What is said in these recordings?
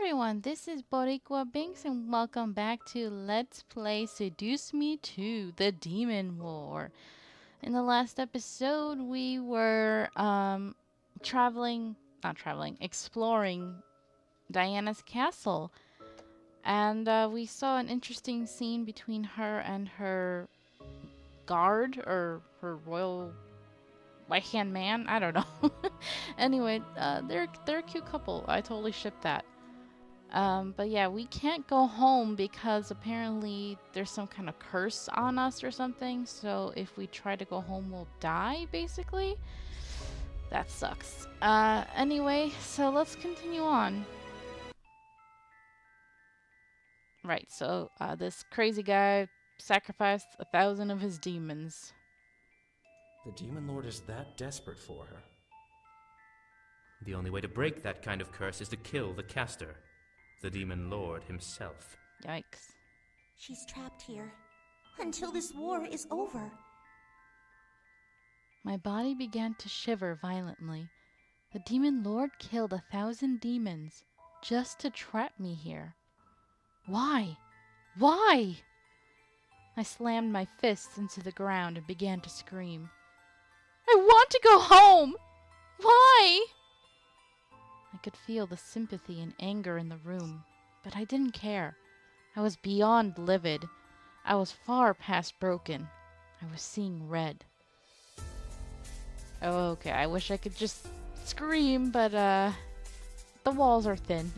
everyone, this is Boricua Binks and welcome back to Let's Play Seduce Me 2, The Demon War. In the last episode, we were exploring Diana's castle. And we saw an interesting scene between her and her guard, or her royal right-hand man, I don't know. Anyway, they're a cute couple. I totally ship that. But yeah, we can't go home because apparently there's some kind of curse on us or something. So if we try to go home, we'll die, basically. That sucks. Anyway, so let's continue on. Right, so this crazy guy sacrificed 1,000 of his demons. The Demon Lord is that desperate for her. The only way to break that kind of curse is to kill the caster, the Demon Lord himself. Yikes. She's trapped here until this war is over. My body began to shiver violently. The Demon Lord killed 1,000 demons just to trap me here. Why? Why? I slammed my fists into the ground and began to scream. I want to go home! Why? I could feel the sympathy and anger in the room, but I didn't care. I was beyond livid. I was far past broken. I was seeing red. Oh, okay, I wish I could just scream, but the walls are thin.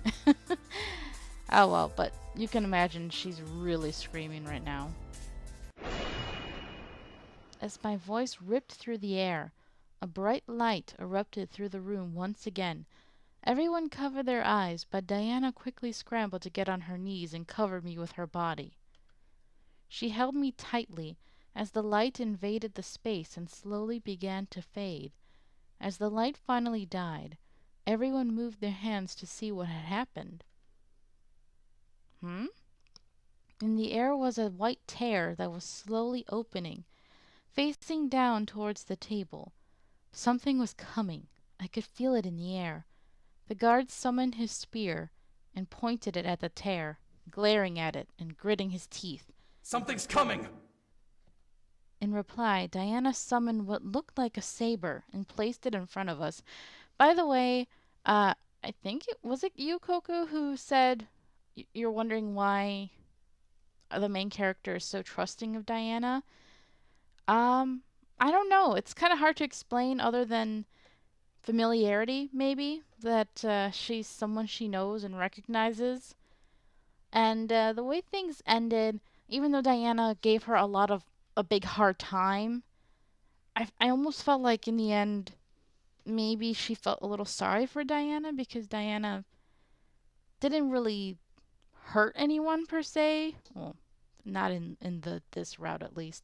Oh well, but you can imagine she's really screaming right now. As my voice ripped through the air, a bright light erupted through the room once again. Everyone covered their eyes, but Diana quickly scrambled to get on her knees and cover me with her body. She held me tightly as the light invaded the space and slowly began to fade. As the light finally died, everyone moved their hands to see what had happened. In the air was a white tear that was slowly opening, facing down towards the table. Something was coming. I could feel it in the air. The guard summoned his spear and pointed it at the tear, glaring at it and gritting his teeth. Something's coming! In reply, Diana summoned what looked like a saber and placed it in front of us. By the way, I think was it you, Coco, who said you're wondering why the main character is so trusting of Diana? I don't know. It's kind of hard to explain other than familiarity, maybe, that she's someone she knows and recognizes. And the way things ended, even though Diana gave her a big hard time, I almost felt like in the end, maybe she felt a little sorry for Diana because Diana didn't really hurt anyone per se. Well, not in this route at least.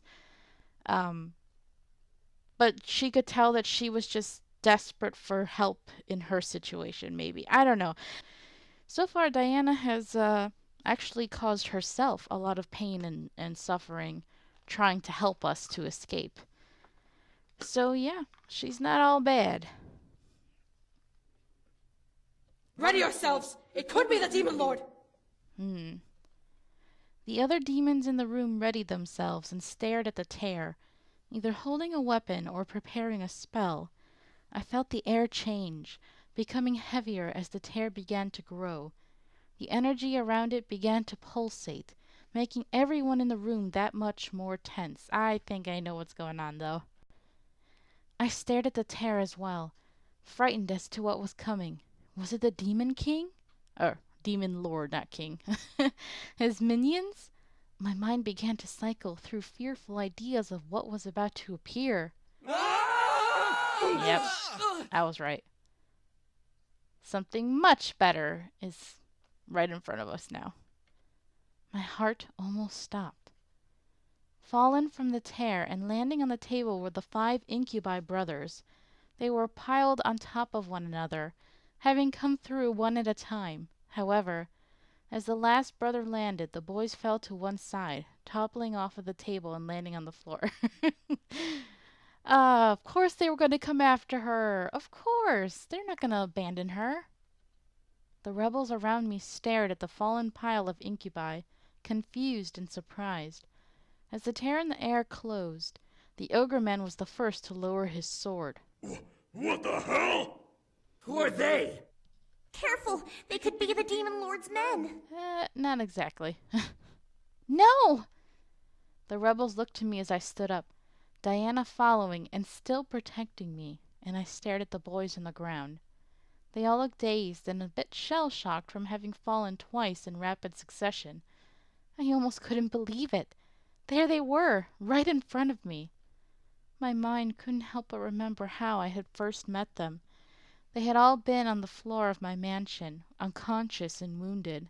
But she could tell that she was just desperate for help in her situation, maybe. I don't know. So far, Diana has actually caused herself a lot of pain and suffering trying to help us to escape. So yeah, she's not all bad. Ready yourselves! It could be the Demon Lord! The other demons in the room readied themselves and stared at the tear, either holding a weapon or preparing a spell. I felt the air change, becoming heavier as the tear began to grow. The energy around it began to pulsate, making everyone in the room that much more tense. I think I know what's going on, though. I stared at the tear as well, frightened as to what was coming. Was it the Demon King? Or Demon Lord, not King. His minions? My mind began to cycle through fearful ideas of what was about to appear. Yep, I was right. Something much better is right in front of us now. My heart almost stopped. Fallen from the tear and landing on the table were the 5 incubi brothers. They were piled on top of one another, having come through one at a time. However, as the last brother landed, the boys fell to one side, toppling off of the table and landing on the floor. Of course they were going to come after her. Of course. They're not going to abandon her. The rebels around me stared at the fallen pile of incubi, confused and surprised. As the tear in the air closed, the ogre man was the first to lower his sword. What the hell? Who are they? Careful, they could be the Demon Lord's men. Not exactly. No! The rebels looked to me as I stood up, Diana following and still protecting me, and I stared at the boys on the ground. They all looked dazed and a bit shell-shocked from having fallen twice in rapid succession. I almost couldn't believe it. There they were, right in front of me. My mind couldn't help but remember how I had first met them. They had all been on the floor of my mansion, unconscious and wounded.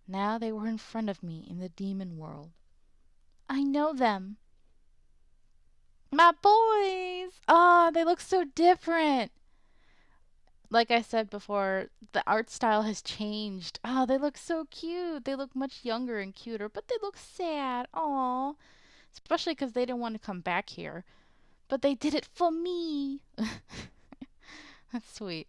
Now they were in front of me in the demon world. I know them. My boys! Ah, they look so different. Like I said before, the art style has changed. Oh, they look so cute. They look much younger and cuter, but they look sad. Aw. Especially because they didn't want to come back here. But they did it for me. That's sweet.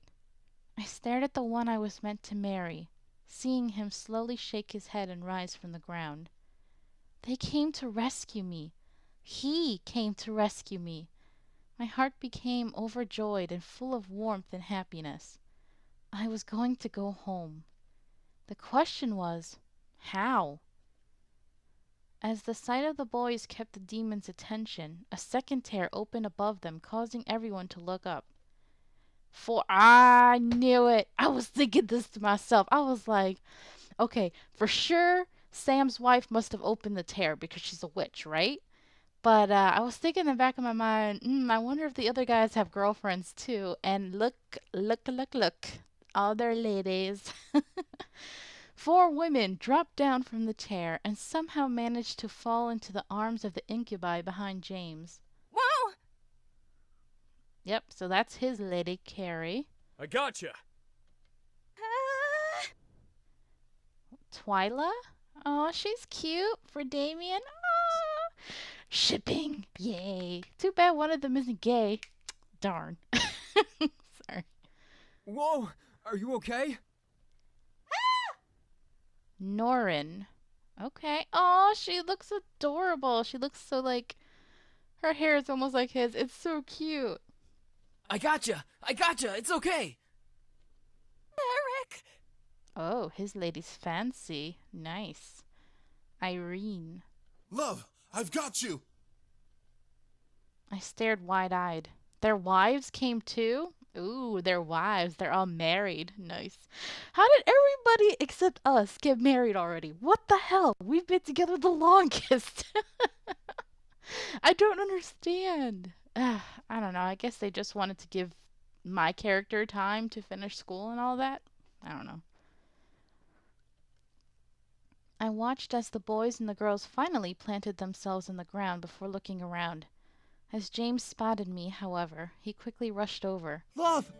I stared at the one I was meant to marry, seeing him slowly shake his head and rise from the ground. They came to rescue me. He came to rescue me. My heart became overjoyed and full of warmth and happiness. I was going to go home. The question was, how? As the sight of the boys kept the demon's attention, a second tear opened above them, causing everyone to look up. For I knew it. I was thinking this to myself. I was like, okay, for sure Sam's wife must have opened the tear because she's a witch, right? But I was thinking in the back of my mind, I wonder if the other guys have girlfriends too. And look. All their ladies. 4 women dropped down from the tear and somehow managed to fall into the arms of the incubi behind James. Whoa! Yep, so that's his lady, Carrie. I gotcha. Twyla? Oh, she's cute for Damien. Oh, shipping. Yay. Too bad one of them isn't gay. Darn. Sorry. Whoa, are you okay? Norin. Okay. Oh, she looks adorable. She looks so like... Her hair is almost like his. It's so cute. I gotcha, it's okay. Eric! Oh, his lady's fancy. Nice. Irene. Love, I've got you. I stared wide-eyed. Their wives came too? Ooh, their wives. They're all married. Nice. How did everybody except us get married already? What the hell? We've been together the longest. I don't understand. I don't know. I guess they just wanted to give my character time to finish school and all that. I don't know. I watched as the boys and the girls finally planted themselves in the ground before looking around. As James spotted me, however, he quickly rushed over. Love!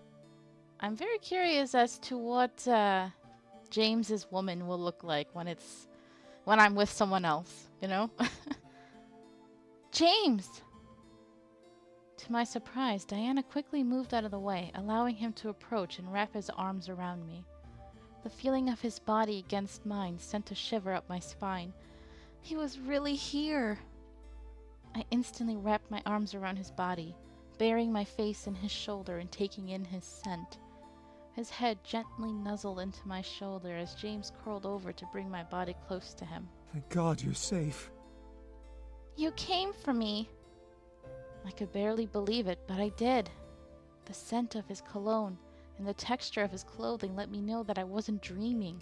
I'm very curious as to what James's woman will look like when I'm with someone else, you know? James! To my surprise, Diana quickly moved out of the way, allowing him to approach and wrap his arms around me. The feeling of his body against mine sent a shiver up my spine. He was really here. I instantly wrapped my arms around his body, burying my face in his shoulder and taking in his scent. His head gently nuzzled into my shoulder as James curled over to bring my body close to him. Thank God you're safe. You came for me. I could barely believe it, but I did. The scent of his cologne and the texture of his clothing let me know that I wasn't dreaming.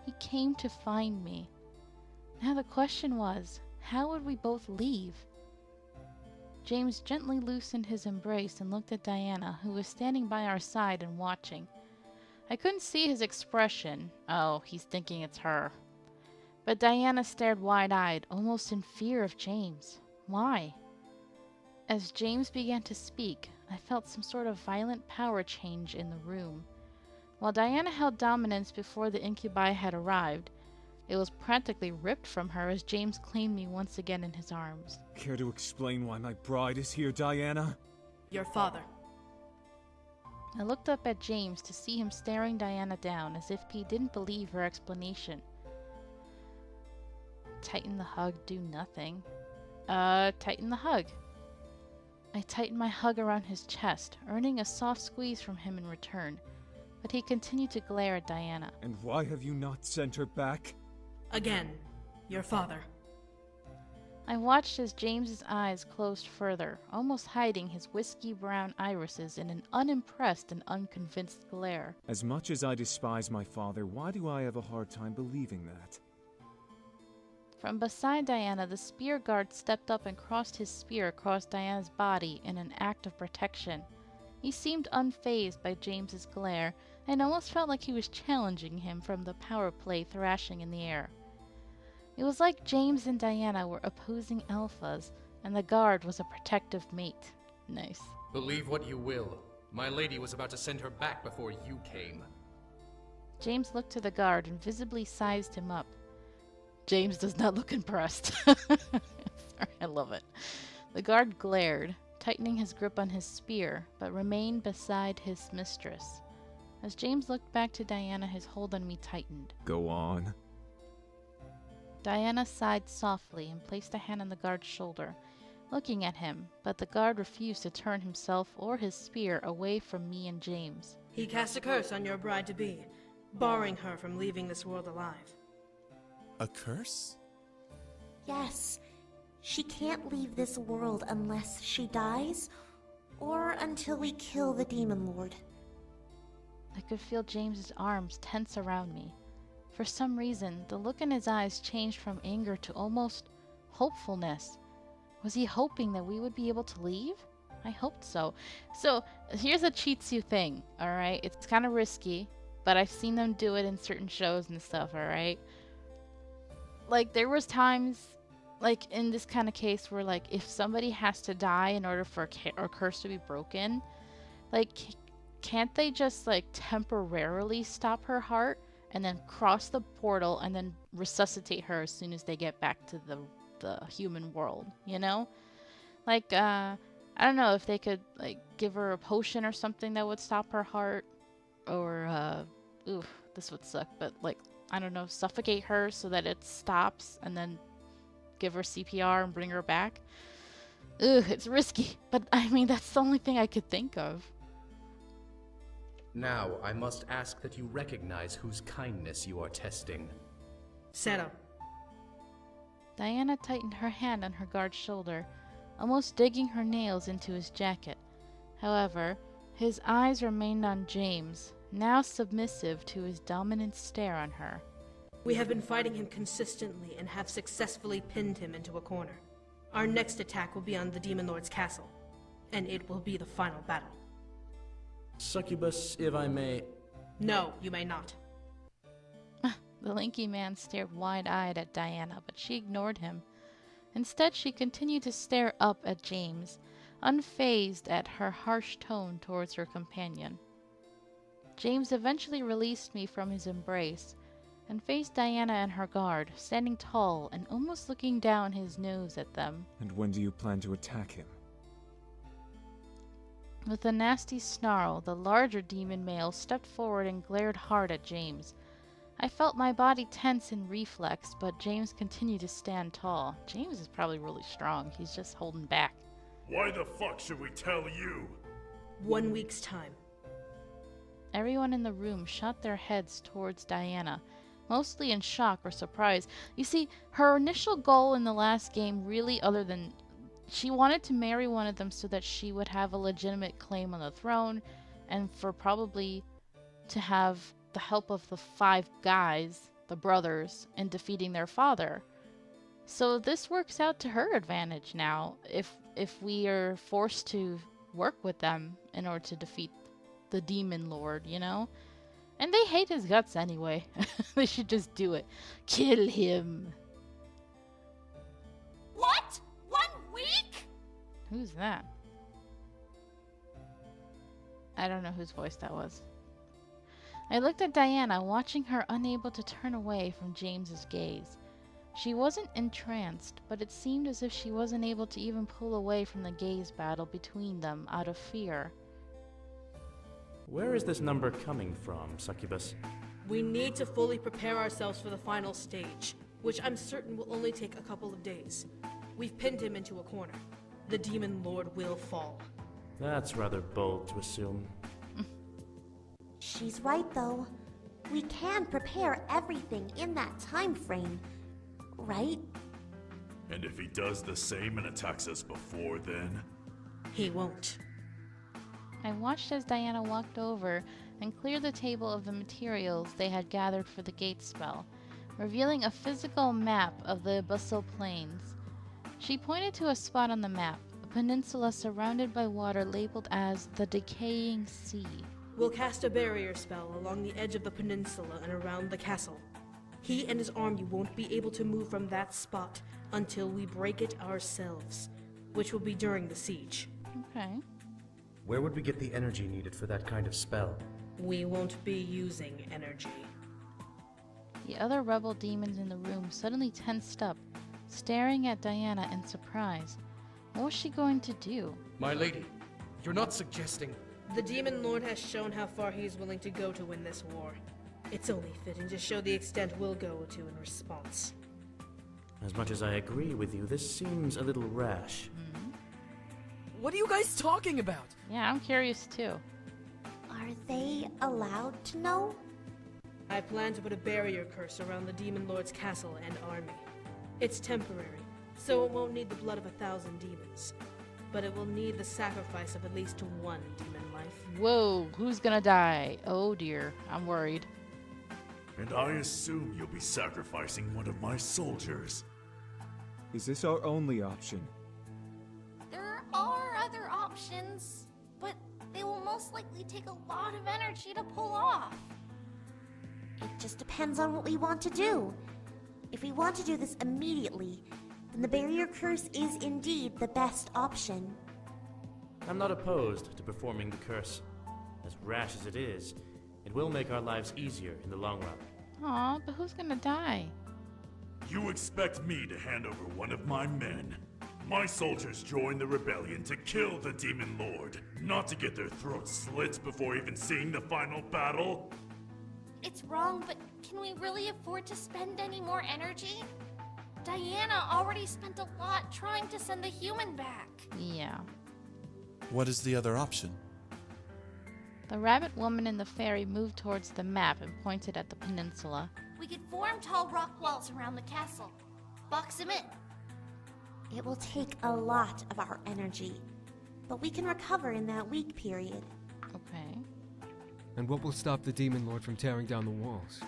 He came to find me. Now the question was, how would we both leave? James gently loosened his embrace and looked at Diana, who was standing by our side and watching. I couldn't see his expression. Oh, he's thinking it's her. But Diana stared wide-eyed, almost in fear of James. Why? As James began to speak, I felt some sort of violent power change in the room. While Diana held dominance before the incubi had arrived, it was practically ripped from her as James claimed me once again in his arms. Care to explain why my bride is here, Diana? Your father. I looked up at James to see him staring Diana down as if he didn't believe her explanation. Tighten the hug, do nothing. Tighten the hug. I tightened my hug around his chest, earning a soft squeeze from him in return, but he continued to glare at Diana. And why have you not sent her back? Again, your father. I watched as James's eyes closed further, almost hiding his whiskey brown irises in an unimpressed and unconvinced glare. As much as I despise my father, why do I have a hard time believing that? From beside Diana, the spear guard stepped up and crossed his spear across Diana's body in an act of protection. He seemed unfazed by James's glare, and almost felt like he was challenging him from the power play thrashing in the air. It was like James and Diana were opposing alphas, and the guard was a protective mate. Nice. Believe what you will. My lady was about to send her back before you came. James looked to the guard and visibly sized him up. James does not look impressed. Sorry, I love it. The guard glared, tightening his grip on his spear, but remained beside his mistress. As James looked back to Diana, his hold on me tightened. Go on. Diana sighed softly and placed a hand on the guard's shoulder, looking at him, but the guard refused to turn himself or his spear away from me and James. He cast a curse on your bride-to-be, barring her from leaving this world alive. A curse? Yes. She can't leave this world unless she dies, or until we kill the Demon Lord. I could feel James's arms tense around me. For some reason, the look in his eyes changed from anger to almost hopefulness. Was he hoping that we would be able to leave? I hoped so. So, here's a cheatsy thing, alright? It's kind of risky, but I've seen them do it in certain shows and stuff, alright? Like, there was times, like, in this kind of case where, like, if somebody has to die in order for a curse to be broken, like, can't they just, like, temporarily stop her heart and then cross the portal and then resuscitate her as soon as they get back to the human world, you know? Like, I don't know if they could, like, give her a potion or something that would stop her heart, or, oof, this would suck, but, like, I don't know, suffocate her so that it stops and then give her CPR and bring her back. Ugh, it's risky, but I mean, that's the only thing I could think of. Now, I must ask that you recognize whose kindness you are testing. Settle. Diana tightened her hand on her guard's shoulder, almost digging her nails into his jacket. However, his eyes remained on James, now submissive to his dominant stare on her. We have been fighting him consistently and have successfully pinned him into a corner. Our next attack will be on the Demon Lord's castle, and it will be the final battle. Succubus, if I may... No, you may not. The lanky man stared wide-eyed at Diana, but she ignored him. Instead, she continued to stare up at James, unfazed at her harsh tone towards her companion. James eventually released me from his embrace and faced Diana and her guard, standing tall and almost looking down his nose at them. And when do you plan to attack him? With a nasty snarl, the larger demon male stepped forward and glared hard at James. I felt my body tense in reflex, but James continued to stand tall. James is probably really strong. He's just holding back. Why the fuck should we tell you? 1 week's time. Everyone in the room shot their heads towards Diana, mostly in shock or surprise. You see, her initial goal in the last game really, other than she wanted to marry one of them so that she would have a legitimate claim on the throne, and for probably to have the help of the 5 guys, the brothers, in defeating their father. So this works out to her advantage now, if we are forced to work with them in order to defeat the Demon Lord, you know? And they hate his guts anyway. They should just do it. Kill him. What? 1 week? Who's that? I don't know whose voice that was. I looked at Diana, watching her unable to turn away from James's gaze. She wasn't entranced, but it seemed as if she wasn't able to even pull away from the gaze battle between them out of fear. Where is this number coming from, Succubus? We need to fully prepare ourselves for the final stage, which I'm certain will only take a couple of days. We've pinned him into a corner. The Demon Lord will fall. That's rather bold to assume. She's right, though. We can prepare everything in that time frame, right? And if he does the same and attacks us before then? He won't. I watched as Diana walked over and cleared the table of the materials they had gathered for the gate spell, revealing a physical map of the abyssal plains. She pointed to a spot on the map, a peninsula surrounded by water labeled as the Decaying Sea. We'll cast a barrier spell along the edge of the peninsula and around the castle. He and his army won't be able to move from that spot until we break it ourselves, which will be during the siege. Okay. Where would we get the energy needed for that kind of spell? We won't be using energy. The other rebel demons in the room suddenly tensed up, staring at Diana in surprise. What was she going to do? My lady, you're not suggesting... The Demon Lord has shown how far he is willing to go to win this war. It's only fitting to show the extent we'll go to in response. As much as I agree with you, this seems a little rash. What are you guys talking about? Yeah, I'm curious too. Are they allowed to know? I plan to put a barrier curse around the Demon Lord's castle and army. It's temporary, so it won't need the blood of 1,000 demons. But it will need the sacrifice of at least one demon life. Whoa, who's gonna die? Oh dear, I'm worried. And I assume you'll be sacrificing one of my soldiers. Is this our only option? There are other options, but they will most likely take a lot of energy to pull off. It just depends on what we want to do. If we want to do this immediately, then the barrier curse is indeed the best option. I'm not opposed to performing the curse. As rash as it is, it will make our lives easier in the long run. Aw, but who's gonna die? You expect me to hand over one of my men? My soldiers joined the rebellion to kill the Demon Lord, not to get their throats slit before even seeing the final battle? It's wrong, but can we really afford to spend any more energy? Diana already spent a lot trying to send the human back. Yeah. What is the other option? The rabbit woman and the fairy moved towards the map and pointed at the peninsula. We could form tall rock walls around the castle. Box him in. It will take a lot of our energy, but we can recover in that week period. Okay. And what will stop the Demon Lord from tearing down the walls?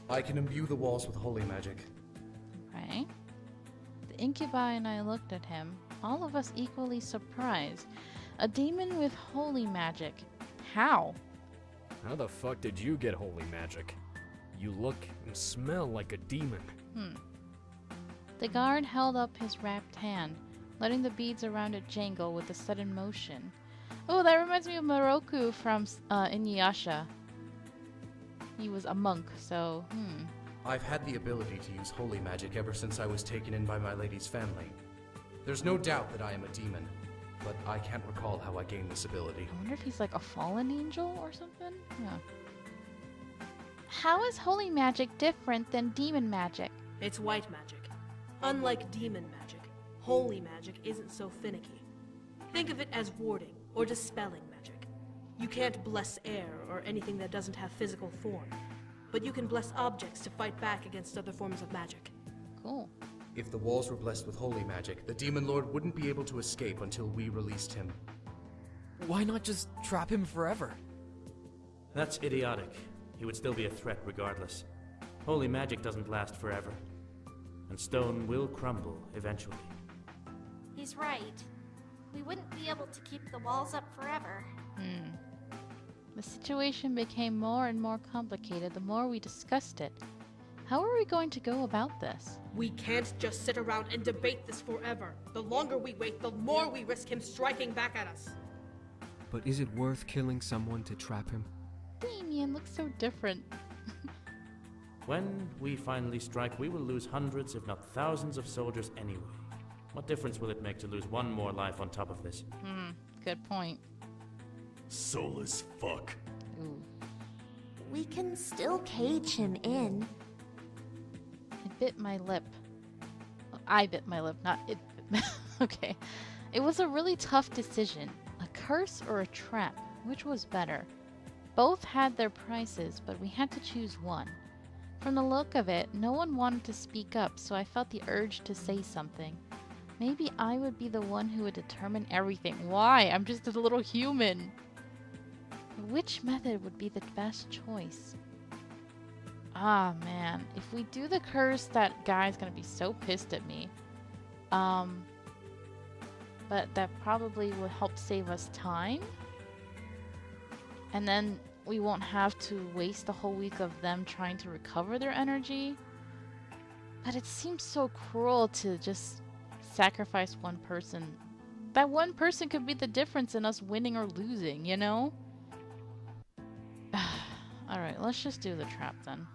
I can imbue the walls with holy magic. Okay. The incubi and I looked at him, all of us equally surprised. A demon with holy magic. How? How the fuck did you get holy magic? You look and smell like a demon. The guard held up his wrapped hand, letting the beads around it jangle with a sudden motion. Oh, that reminds me of Moroku from Inuyasha. He was a monk, so, I've had the ability to use holy magic ever since I was taken in by my lady's family. There's no doubt that I am a demon, but I can't recall how I gained this ability. I wonder if he's like a fallen angel or something? Yeah. How is holy magic different than demon magic? It's white magic. Unlike demon magic, holy magic isn't so finicky. Think of it as warding or dispelling magic. You can't bless air or anything that doesn't have physical form, but you can bless objects to fight back against other forms of magic. Cool. If the walls were blessed with holy magic, the Demon Lord wouldn't be able to escape until we released him. Why not just trap him forever? That's idiotic. He would still be a threat regardless. Holy magic doesn't last forever. And stone will crumble eventually. He's right. We wouldn't be able to keep the walls up forever. The situation became more and more complicated the more we discussed it. How are we going to go about this? We can't just sit around and debate this forever. The longer we wait, the more we risk him striking back at us. But is it worth killing someone to trap him? Damien looks so different. When we finally strike, we will lose hundreds, if not thousands, of soldiers anyway. What difference will it make to lose one more life on top of this? Good point. Soulless fuck. Ooh. We can still cage him in. It bit my lip. I bit my lip, not it. Okay. It was a really tough decision. A curse or a trap? Which was better? Both had their prices, but we had to choose one. From the look of it, no one wanted to speak up, so I felt the urge to say something. Maybe I would be the one who would determine everything. Why? I'm just a little human. Which method would be the best choice? Ah, man. If we do the curse, that guy's gonna be so pissed at me. But that probably will help save us time. And then we won't have to waste the whole week of them trying to recover their energy. But it seems so cruel to just sacrifice one person. That one person could be the difference in us winning or losing, you know? Alright, let's just do the trap then.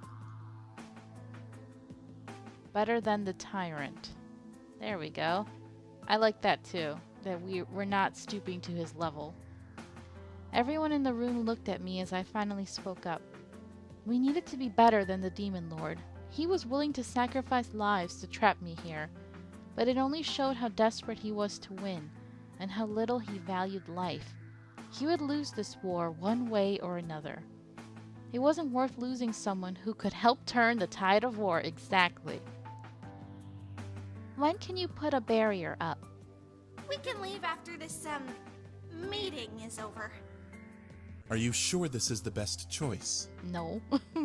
Better than the tyrant. There we go. I like that too, that we're not stooping to his level. Everyone in the room looked at me as I finally spoke up. We needed to be better than the Demon Lord. He was willing to sacrifice lives to trap me here, but it only showed how desperate he was to win, and how little he valued life. He would lose this war one way or another. It wasn't worth losing someone who could help turn the tide of war exactly. When can you put a barrier up? We can leave after this, meeting is over. Are you sure this is the best choice? No,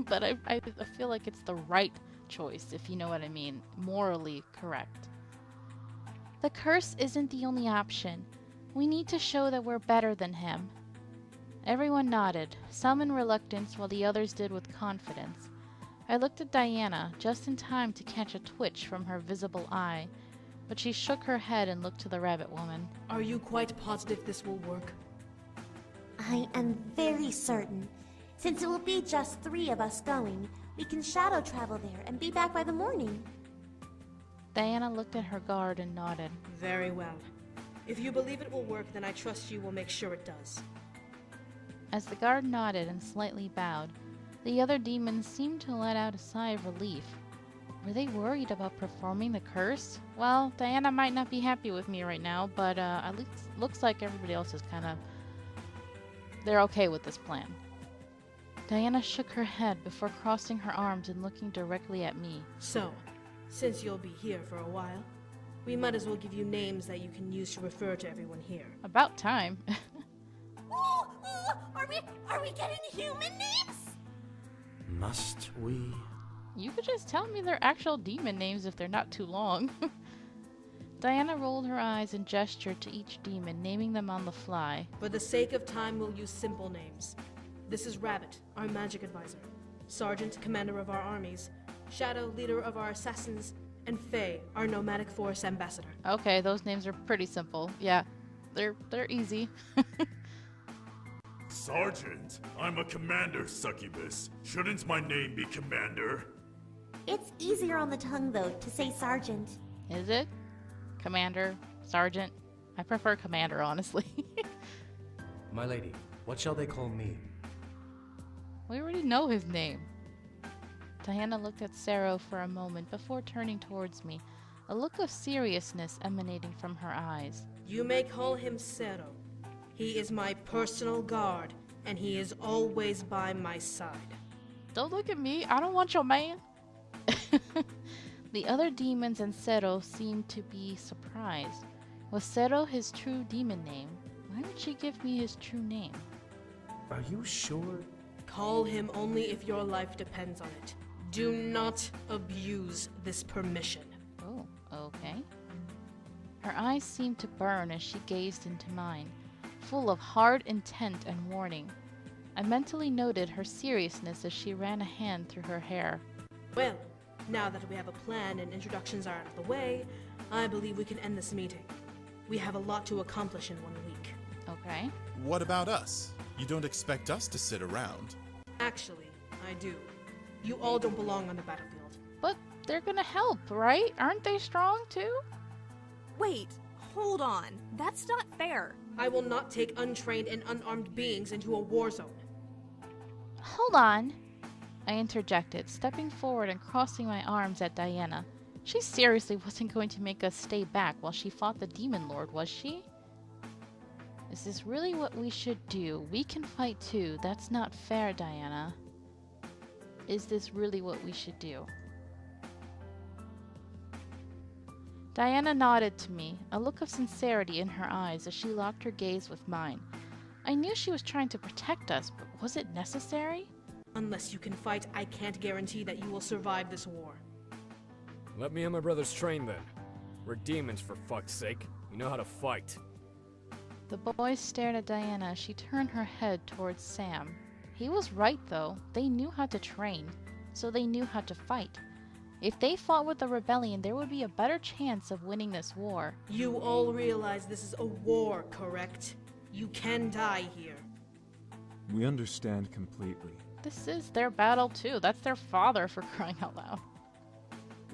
but I feel like it's the right choice, if you know what I mean. Morally correct. The curse isn't the only option. We need to show that we're better than him. Everyone nodded, some in reluctance while the others did with confidence. I looked at Diana, just in time to catch a twitch from her visible eye, but she shook her head and looked to the rabbit woman. Are you quite positive this will work? I am very certain. Since it will be just 3 of us going, we can shadow travel there and be back by the morning. Diana looked at her guard and nodded. Very well. If you believe it will work, then I trust you will make sure it does. As the guard nodded and slightly bowed, the other demons seemed to let out a sigh of relief. Were they worried about performing the curse? Well, Diana might not be happy with me right now, but at least looks like everybody else is they're okay with this plan. Diana shook her head before crossing her arms and looking directly at me. So, since you'll be here for a while, we might as well give you names that you can use to refer to everyone here. About time. Are we getting human names? Must we? You could just tell me their actual demon names if they're not too long. Diana rolled her eyes and gestured to each demon, naming them on the fly. For the sake of time, we'll use simple names. This is Rabbit, our magic advisor. Sergeant, commander of our armies. Shadow, leader of our assassins. And Faye, our nomadic force ambassador. Okay, those names are pretty simple. Yeah, they're easy. Sergeant, I'm a commander, succubus. Shouldn't my name be Commander? It's easier on the tongue, though, to say Sergeant. Is it? Commander? Sergeant? I prefer Commander, honestly. My lady, what shall they call me? We already know his name. Diana looked at Sero for a moment before turning towards me, a look of seriousness emanating from her eyes. You may call him Sero. He is my personal guard, and he is always by my side. Don't look at me. I don't want your man. The other demons and Sero seemed to be surprised. Was Sero his true demon name? Why would she give me his true name? Are you sure? Call him only if your life depends on it. Do not abuse this permission. Oh, okay. Her eyes seemed to burn as she gazed into mine, full of hard intent and warning. I mentally noted her seriousness as she ran a hand through her hair. Well, now that we have a plan and introductions are out of the way, I believe we can end this meeting. We have a lot to accomplish in 1 week. Okay. What about us? You don't expect us to sit around. Actually, I do. You all don't belong on the battlefield. But they're gonna help, right? Aren't they strong too? Wait, hold on. That's not fair. I will not take untrained and unarmed beings into a war zone. Hold on, I interjected, stepping forward and crossing my arms at Diana. She seriously wasn't going to make us stay back while she fought the Demon Lord, was she? Is this really what we should do? We can fight too. That's not fair, Diana. Is this really what we should do? Diana nodded to me, a look of sincerity in her eyes as she locked her gaze with mine. I knew she was trying to protect us, but was it necessary? Unless you can fight, I can't guarantee that you will survive this war. Let me and my brothers train then. We're demons, for fuck's sake. We know how to fight. The boys stared at Diana as she turned her head towards Sam. He was right, though. They knew how to train, so they knew how to fight. If they fought with the rebellion, there would be a better chance of winning this war. You all realize this is a war, correct? You can die here. We understand completely. This is their battle, too. That's their father, for crying out loud.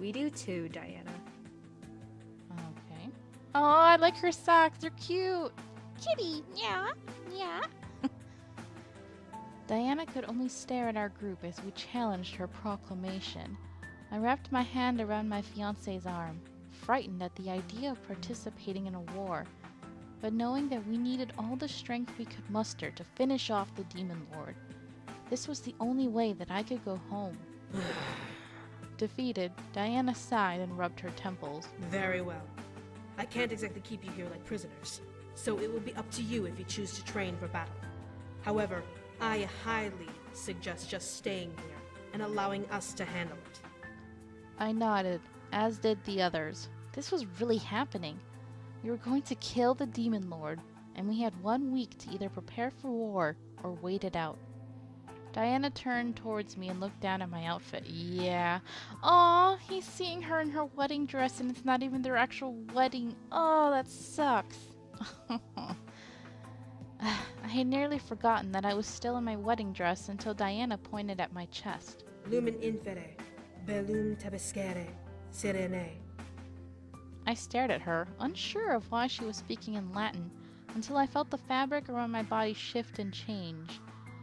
We do too, Diana. Okay. Oh, I like her socks. They're cute. Kitty, yeah, yeah. Diana could only stare at our group as we challenged her proclamation. I wrapped my hand around my fiancé's arm, frightened at the idea of participating in a war, but knowing that we needed all the strength we could muster to finish off the Demon Lord. This was the only way that I could go home. Defeated, Diana sighed and rubbed her temples. Very well. I can't exactly keep you here like prisoners, so it will be up to you if you choose to train for battle. However, I highly suggest just staying here and allowing us to handle it. I nodded, as did the others. This was really happening. We were going to kill the Demon Lord, and we had 1 week to either prepare for war or wait it out. Diana turned towards me and looked down at my outfit. Yeah. Aw, he's seeing her in her wedding dress and it's not even their actual wedding. Oh, that sucks. I had nearly forgotten that I was still in my wedding dress until Diana pointed at my chest. Lumen infere, bellum tabescere, serene. I stared at her, unsure of why she was speaking in Latin, until I felt the fabric around my body shift and change.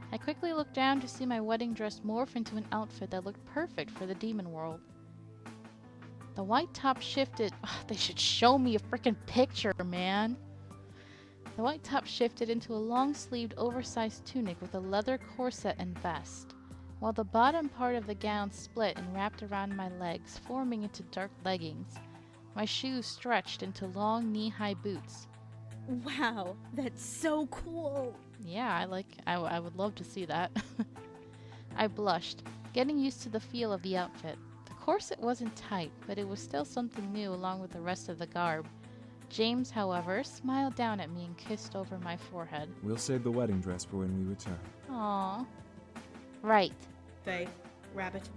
I quickly looked down to see my wedding dress morph into an outfit that looked perfect for the demon world. The white top shifted. Ugh, they should show me a freaking picture, man. The white top shifted into a long-sleeved, oversized tunic with a leather corset and vest, while the bottom part of the gown split and wrapped around my legs, forming into dark leggings. My shoes stretched into long knee-high boots. Wow, that's so cool. Yeah, I would love to see that. I blushed, getting used to the feel of the outfit. The corset wasn't tight, but it was still something new along with the rest of the garb. James, however, smiled down at me and kissed over my forehead. We'll save the wedding dress for when we return. Aww. Right. Faye, Rabbit,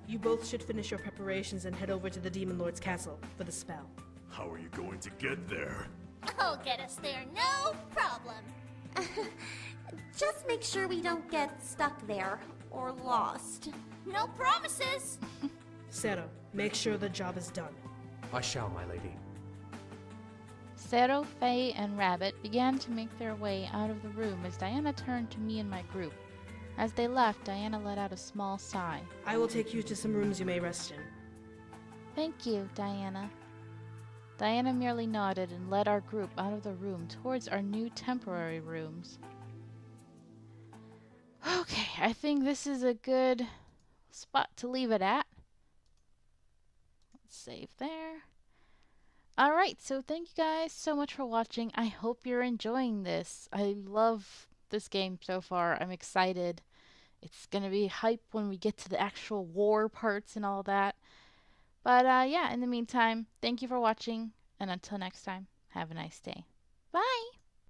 you both should finish your preparations and head over to the Demon Lord's castle for the spell. How are you going to get there? I'll get us there, no problem. Just make sure we don't get stuck there or lost. No promises. Zero, make sure the job is done. I shall, my lady. Zero, Faye, and Rabbit began to make their way out of the room as Diana turned to me and my group. As they left, Diana let out a small sigh. I will take you to some rooms you may rest in. Thank you, Diana. Diana merely nodded and led our group out of the room towards our new temporary rooms. Okay, I think this is a good spot to leave it at. Let's save there. Alright, so thank you guys so much for watching. I hope you're enjoying this. I love this game so far. I'm excited. It's gonna be hype when we get to the actual war parts and all that. But yeah, in the meantime, thank you for watching, and until next time, have a nice day. Bye!